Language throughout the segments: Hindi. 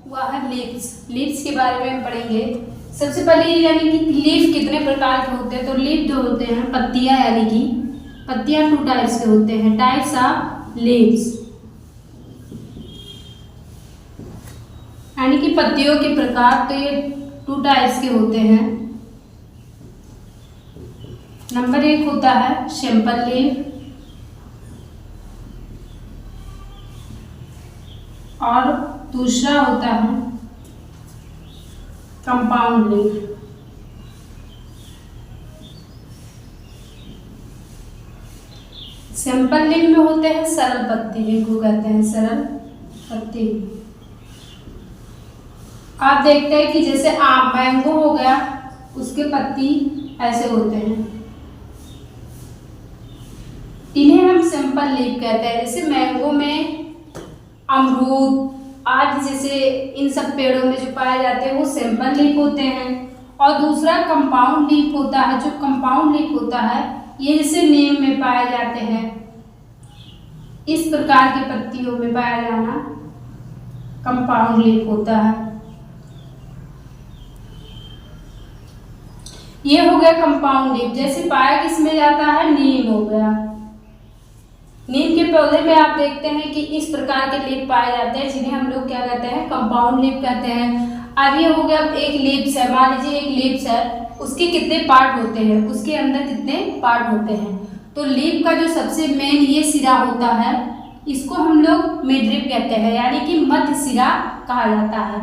वह है लीव्स। लीव्स के बारे में हम पढ़ेंगे। सबसे पहले यानी कि लीफ कितने प्रकार के होते हैं, तो लीफ जो होते हैं पत्तियां, यानी कि पत्तियां 2 टाइप्स के होते हैं, टाइप्स ऑफ लीव्स, यानी कि पत्तियों के प्रकार। तो ये 2 टाइप्स के होते हैं। नंबर 1 होता है सिंपल लीफ और दूसरा होता है कंपाउंड लीफ। सिंपल लीफ में होते हैं सरल पत्ती, जिनको कहते हैं सरल पत्ती। आप देखते हैं कि जैसे आम मैंगो हो गया, उसके पत्ती ऐसे होते हैं, इन्हें हम सिंपल लीफ कहते हैं। जैसे मैंगो में, अमरूद आदि जैसे इन सब पेड़ों में जो पाए जाते हैं वो सिंपल लीफ होते हैं। और दूसरा कंपाउंड लीफ होता है। जो कंपाउंड लीफ होता है ये जैसे नीम में पाए जाते हैं, इस प्रकार की पत्तियों में पाया जाना कंपाउंड लीफ होता है। ये हो गया कंपाउंड लीफ। जैसे पाया किसमें जाता है, नीम हो गया। नीम के पौधे में आप देखते हैं कि इस प्रकार के लीफ पाए जाते हैं, जिन्हें हम लोग क्या कहते हैं, कंपाउंड लीफ कहते हैं। अब ये हो गया एक लीव्स है, मान लीजिए एक लीव्स है, उसके कितने पार्ट होते हैं, उसके अंदर कितने पार्ट होते हैं। तो लीफ का जो सबसे मेन ये सिरा होता है, इसको हम लोग मिडरिप कहते हैं, यानी कि मध्य सिरा कहा जाता है।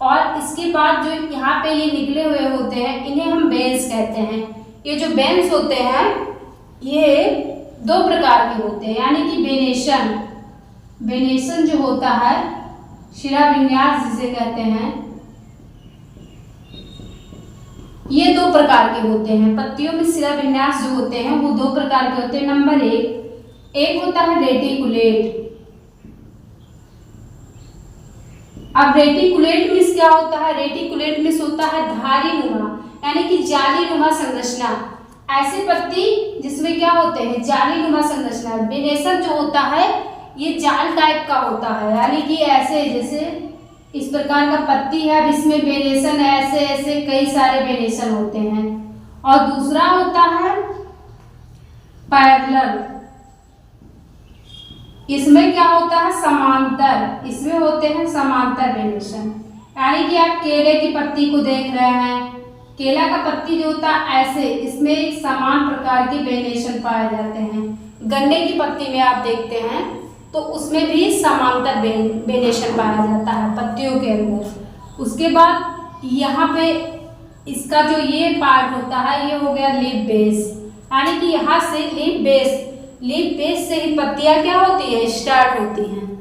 और इसके बाद जो यहाँ पे ये निकले हुए होते हैं, इन्हें हम बेन्स कहते हैं। ये जो बेन्स होते हैं ये 2 प्रकार के होते हैं, यानी कि वेनेशन जो होता है, शिरा विन्यास जिसे कहते हैं, ये 2 प्रकार के होते हैं। पत्तियों में शिरा विन्यास जो होते हैं वो 2 प्रकार के होते हैं। नंबर 1 होता है रेटिकुलेट। अब रेटिकुलेट मीन्स क्या होता है, रेटिकुलेट मीन्स होता है धारीनुमा, यानी कि जालीनुमा संरचना। ऐसे पत्ती जिसमें क्या होते हैं, जालीनुमा संरचना। वेनेशन जो होता है ये जाल टाइप का होता है, यानी कि ऐसे जैसे इस प्रकार का पत्ती है, अब इसमें वेनेशन है, ऐसे ऐसे कई सारे वेनेशन होते हैं। और दूसरा होता है पैरेलल। इसमें क्या होता है, समांतर, इसमें होते हैं समांतर वेनेशन। यानी कि आप केले की पत्ती को देख रहे हैं, केला का पत्ती जो होता है ऐसे, इसमें समान प्रकार के वेनेशन पाए जाते हैं। गन्ने की पत्ती में आप देखते हैं तो उसमें भी समांतर वेनेशन पाया जाता है पत्तियों के अंदर। उसके बाद यहाँ पे इसका जो ये पार्ट होता है ये हो गया लीफ बेस, यानी कि यहाँ से लीफ बेस से ही पत्तियाँ क्या होती है, स्टार्ट होती हैं।